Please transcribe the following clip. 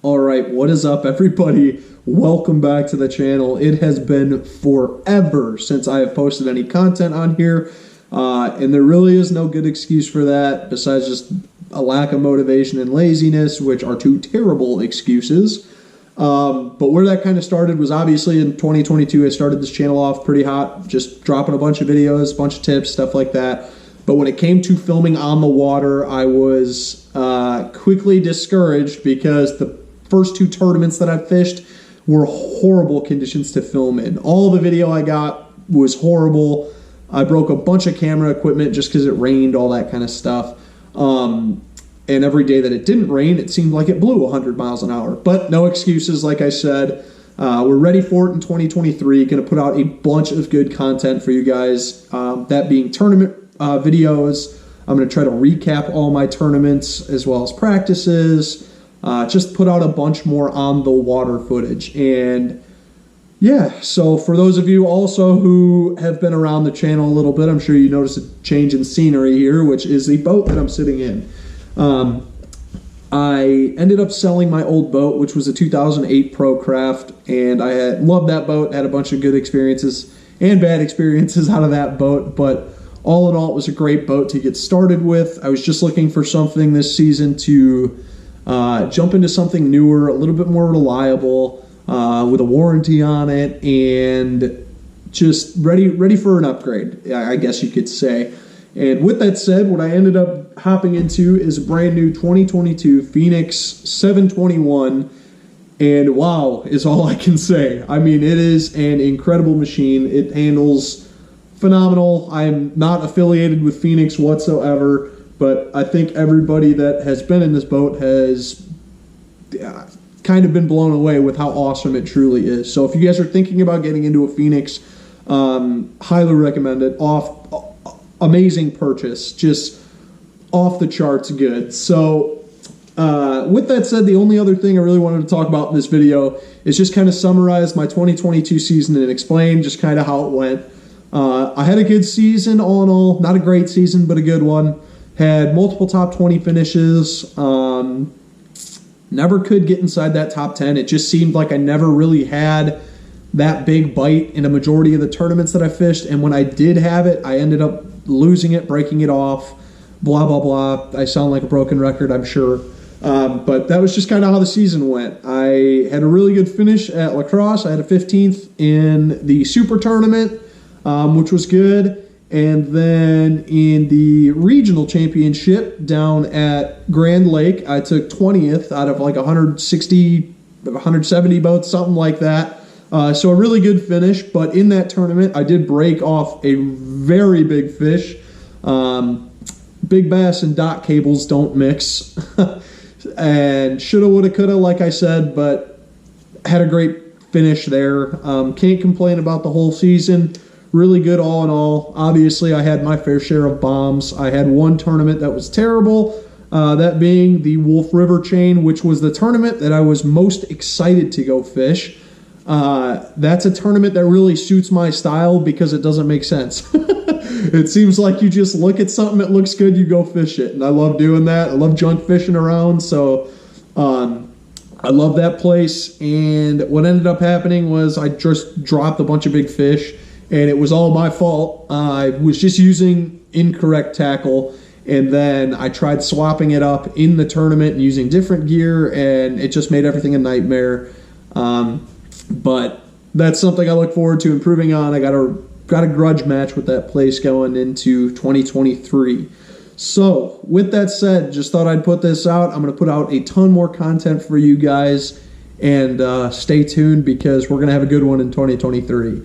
All right, what is up, everybody? Welcome back to the channel. It has been forever since I have posted any content on here, and there really is no good excuse for that besides just a lack of motivation and laziness, which are two terrible excuses. But where that kind of started was obviously in 2022. I started this channel off pretty hot, just dropping a bunch of videos, a bunch of tips, stuff like that. But when it came to filming on the water, I was quickly discouraged because the first two tournaments that I fished were horrible conditions to film in. All the video I got was horrible. I broke a bunch of camera equipment just because it rained, all that kind of stuff. And every day that it didn't rain, it seemed like it blew 100 miles an hour. But no excuses, like I said. We're ready for it in 2023. Going to put out a bunch of good content for you guys. That being tournament videos. I'm going to try to recap all my tournaments as well as practices. Just put out a bunch more on the water footage. And yeah, so for those of you also who have been around the channel a little bit, I'm sure you noticed a change in scenery here, which is the boat that I'm sitting in. I ended up selling my old boat, which was a 2008 ProCraft, and I had loved that boat, had a bunch of good experiences and bad experiences out of that boat, but all in all, it was a great boat to get started with. I was just looking for something this season to jump into something newer, a little bit more reliable, with a warranty on it, and just ready for an upgrade, I guess you could say. And with that said, what I ended up hopping into is a brand new 2022 Phoenix 721, and wow is all I can say. I mean, it is an incredible machine. It handles phenomenal. I'm not affiliated with Phoenix whatsoever, but I think everybody that has been in this boat has kind of been blown away with how awesome it truly is. So if you guys are thinking about getting into a Phoenix, highly recommend it. Amazing purchase, just off the charts good. So with that said, the only other thing I really wanted to talk about in this video is just kind of summarize my 2022 season and explain just kind of how it went. I had a good season all in all, not a great season, but a good one. Had multiple top 20 finishes. Never could get inside that top 10. It just seemed like I never really had that big bite in a majority of the tournaments that I fished. And when I did have it, I ended up losing it, breaking it off, blah, blah, blah. I sound like a broken record, I'm sure. But that was just kind of how the season went. I had a really good finish at La Crosse. I had a 15th in the Super Tournament, which was good. And then in the regional championship down at Grand Lake, I took 20th out of like 160, 170 boats, something like that. So a really good finish, but in that tournament, I did break off a very big fish. Big bass and dock cables don't mix. And shoulda, woulda, coulda, like I said, but had a great finish there. Can't complain about the whole season. Really good all in all. Obviously, I had my fair share of bombs. I had one tournament that was terrible, that being the Wolf River Chain, which was the tournament that I was most excited to go fish. That's a tournament that really suits my style because it doesn't make sense. It seems like you just look at something that looks good, you go fish it. And I love doing that. I love junk fishing around. So I love that place. And what ended up happening was I just dropped a bunch of big fish. And it was all my fault. I was just using incorrect tackle. And then I tried swapping it up in the tournament and using different gear. And it just made everything a nightmare. But that's something I look forward to improving on. I got a grudge match with that place going into 2023. So with that said, just thought I'd put this out. I'm going to put out a ton more content for you guys. And stay tuned because we're going to have a good one in 2023.